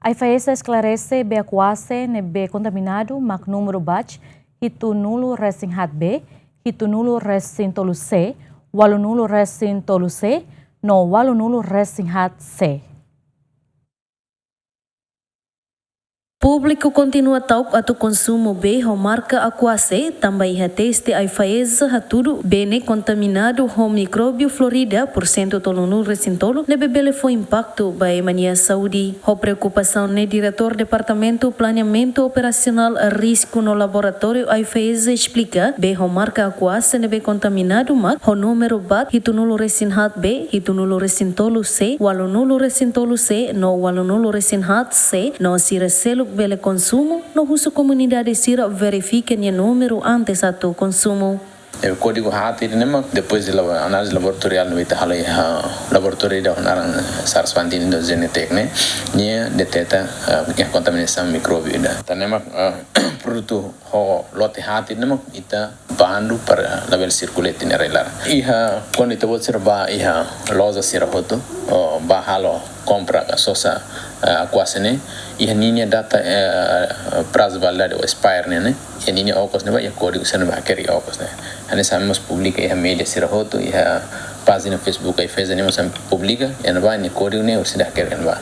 A IFAESA esclarece be aquase ne be contaminado mak número batch hitu nulo resin hat B, hitu nulo resin tolu C, walu nulo resin tolu C, no walu nulo resin hat C. Público continua tauk atu consumo B ho marca aquase também teste a IFAESA haturu bene contaminado ho micróbio Florida por cento tolo nulo resin tolo ne bebele foi impacto by mania saúde. Ho preocupação ne diretor departamento planeamento operacional a risco no laboratório IFAESA explica be ho marca aquase ne be contaminado mak ho número bat hitu nulo resin hat B, hitu nulo resin tolo C, walu nulo resin tolo C, no walu nulo resin hat C, no sira selo bele consumo, no uso comunidade sira verifica o número antes do consumo. O código HAT depois de análise laboratorial no Itahala laboratório da Honaran SARS-CoV do Genetec né detecta a contaminação micróbio da tanema produto ho lote HAT ita bandu para level circulate ne relar iha quando ita vou serba iha loja sira hoto ba halo compra sosa aquasene iha ninia data prazo validade o expire né e ninia okos ne ba e código sendo ba querer okos né ane sabemos publica iha media sira hoto iha página Facebook aí fez anima sam publica e não vai ne código ne o sida querer não vai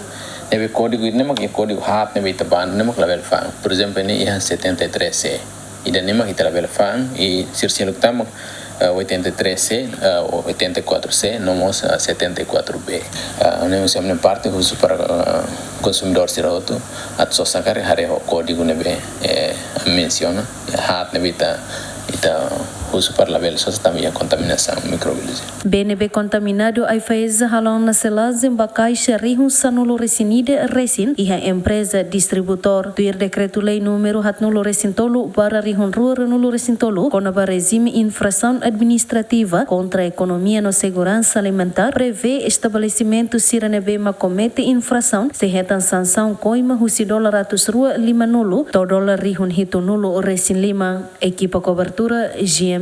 nebe código nemak e código HAT nebe ita ban nemak level fan por exemplo ne iha 73C ida nemak ita level fan e sirsielo tamak 83C, 84C, nomos 74B. Nós temos parte uso para consumidor siroto, at so sakare hare ho código nebe menciona, HAT nebe ita uso para label so também a contaminação microbiológica. BNB contaminado a IFAESA halon na selazem bacaixa rihun sanulo resinide resin e a empresa distributor do decreto lei número hatnulo resin tolo para rihun rua nulo resin tolo com a regime infração administrativa contra a economia no segurança alimentar prevê estabelecimento siranebe ma comete infração se retan sanção coima husi $100 rua lima nulo to $1 rihun hitu nulo resin lima equipa cobertura GMN.